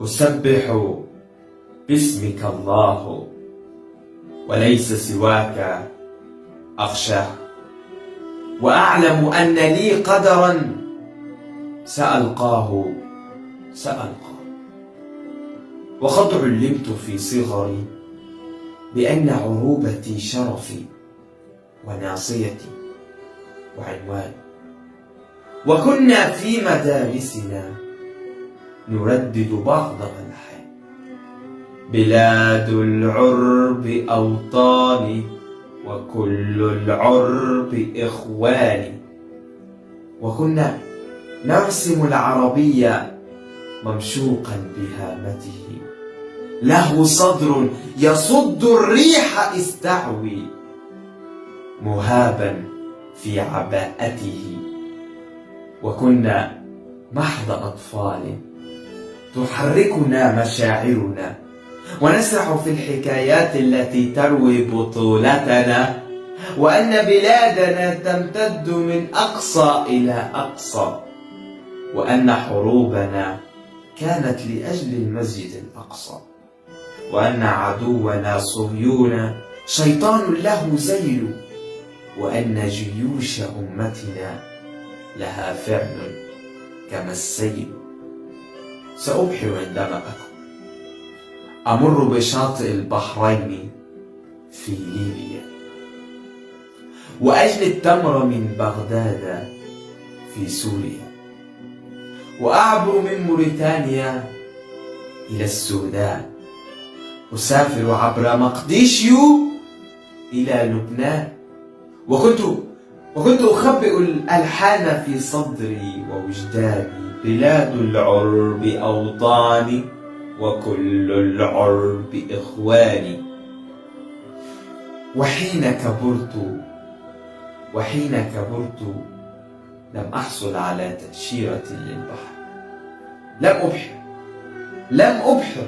أسبح باسمك الله وليس سواك أخشاه، وأعلم أن لي قدرا سألقاه. وقد علمت في صغري بأن عروبتي شرفي وناصيتي وعنواني، وكنا في مدارسنا نردد بعض ألحان: بلاد العرب أوطاني وكل العرب إخواني. وكنا نرسم العربية ممشوقا بهامته، له صدر يصد الريح استعوي، مهابا في عباءته. وكنا محض أطفال تحركنا مشاعرنا، ونسرح في الحكايات التي تروي بطولتنا، وأن بلادنا تمتد من أقصى إلى أقصى، وأن حروبنا كانت لأجل المسجد الأقصى، وأن عدونا صهيون شيطان له ذيل، وأن جيوش أمتنا لها فعل كما السيل. سأبحر عندما أمر بشاطئ البحرين في ليبيا، وأجل التمر من بغداد في سوريا، وأعبر من موريتانيا إلى السودان، أسافر عبر مقديشيو إلى لبنان. وكنت أخبئ الألحان في صدري ووجداني: بلاد العرب أوطاني وكل العرب إخواني. وحين كبرت لم أحصل على تأشيرة للبحر، لم أبحر،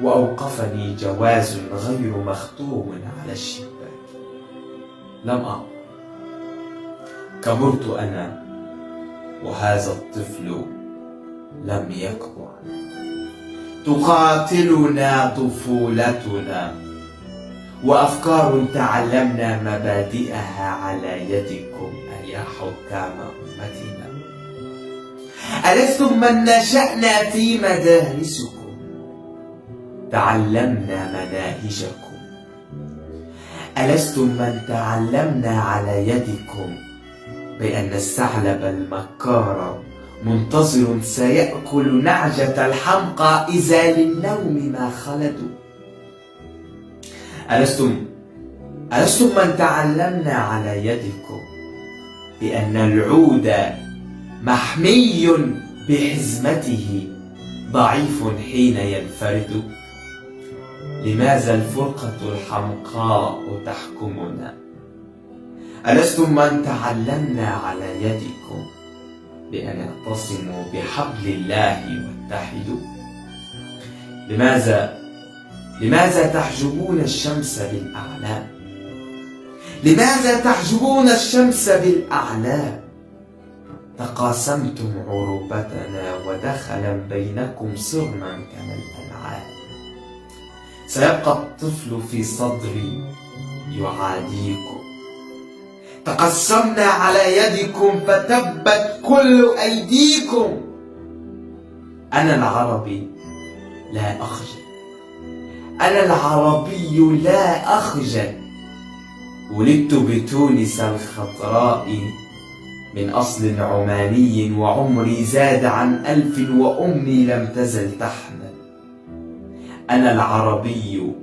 وأوقفني جواز غير مختوم على الشباك. لم أعبر. كبرت أنا، وهذا الطفل لم يكبر. تقاتلنا طفولتنا، وأفكار تعلمنا مبادئها على يدكم أيا حكام أمتنا. ألستم من نشأنا في مدارسكم، تعلمنا مناهجكم. ألستم من تعلمنا على يدكم بأن الثعلب المكار منتظر سيأكل نعجة الحمقى إذا للنوم ما خلدوا. ألستم من تعلمنا على يدكم بأن العود محمي بحزمته ضعيف حين ينفرد. لماذا الفرقة الحمقاء تحكمنا؟ ألستم من تعلمنا على يدكم بأن اعتصموا بحبل الله واتحدوا؟ لماذا تحجبون الشمس بالأعلام؟ لماذا تحجبون الشمس بالأعلام؟ تقاسمتم عروبتنا ودخلا بينكم صرنا كما الأنعام. سيبقى الطفل في صدري يعاديكم. تقسمنا على يدكم فتبت كل أيديكم. أنا العربي لا أخجل، أنا العربي لا أخجل. ولدت بتونس الخضراء من أصل عماني، وعمري زاد عن 1000 وأمي لم تزل تحمل. أنا العربي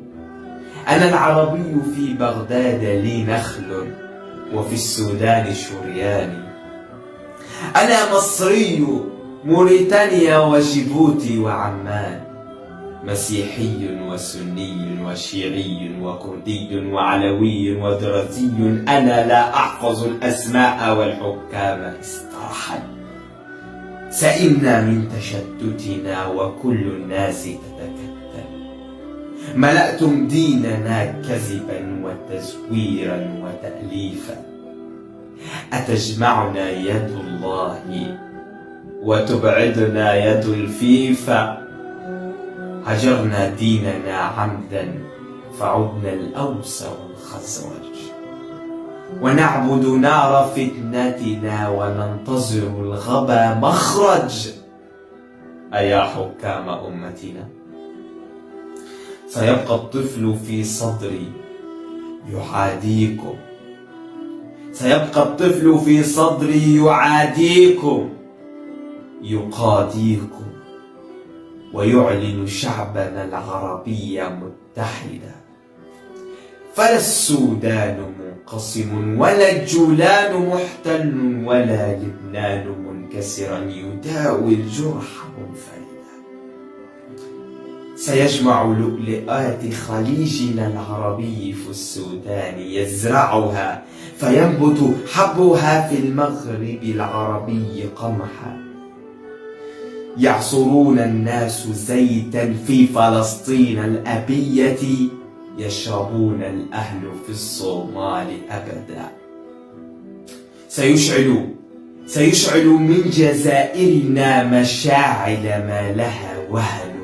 في بغداد لي نخل، وفي السودان شريان. أنا مصري موريتانيا وجيبوتي وعمان، مسيحي وسني وشيعي وكردي وعلوي ودرزي. أنا لا أحفظ الأسماء والحكام استرحل. سئمنا من تشتتنا وكل الناس تتكتل. ملأتم ديننا كذبا وتزويرا وتأليفا. أتجمعنا يد الله وتبعدنا يد الفيفا؟ هجرنا ديننا عمدا فعدنا الأوس والخزرج، ونعبد نار فتنتنا وننتظر الغبا مخرج. أيا حكام أمتنا، سيبقى الطفل في صدري يعاديكم، سيبقى الطفل في صدري يعاديكم، يقاضيكم، ويعلن شعبنا العربي متحدا. فلا السودان منقسم ولا الجولان محتل ولا لبنان منكسرا يداوي الجرح منفردا. سيجمع لؤلؤات خليجنا العربي في السودان، يزرعها فينبت حبها في المغرب العربي قمحا. يعصرون الناس زيتا في فلسطين الأبية، يشربون الأهل في الصومال أبدا. سيشعل من جزائرنا مشاعل ما لها وهن.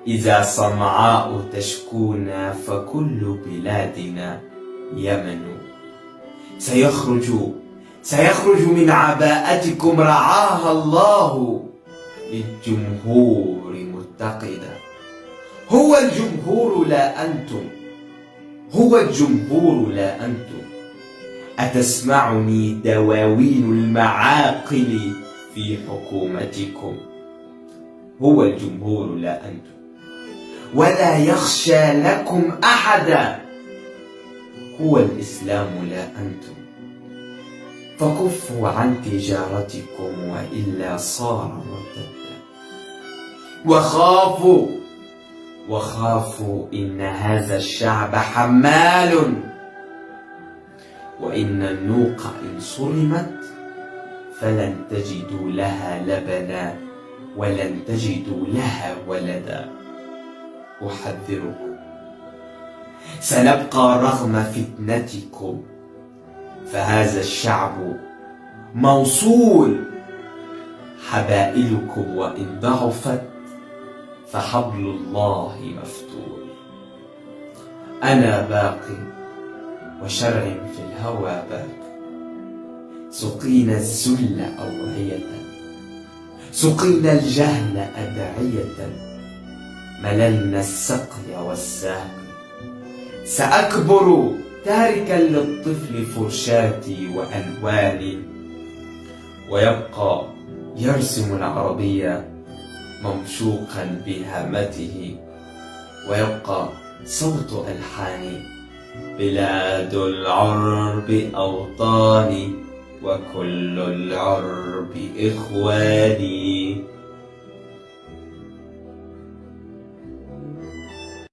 إذا صنعاء تشكونا فكل بلادنا يمن. سيخرج من عباءتكم رعاها الله للجمهور متقدا. هو الجمهور لا أنتم، هو الجمهور لا أنتم. أتسمعني دواوين المعاقل في حكومتكم؟ هو الجمهور لا أنتم، ولا يخشى لكم أحدا. هو الإسلام لا أنتم. فكفوا عن تجارتكم وإلا صار مرتدا. وخافوا إن هذا الشعب حمال، وإن النوق إن صرمت فلن تجدوا لها لبنا ولن تجدوا لها ولدا. أحذركم، سنبقى رغم فتنتكم، فهذا الشعب موصول. حبائلكم وإن ضعفت فحبل الله مفتول. أنا باق وشرع في الهوى باق. سقينا الذل أوعية، سقينا الجهل أدعية، مللنا السقي والساق. سأكبر تاركا للطفل فرشاتي وألواني، ويبقى يرسم العربية ممشوقا بهامته، ويبقى صوت ألحاني بلاد العرب أوطاني وكل العرب إخواني.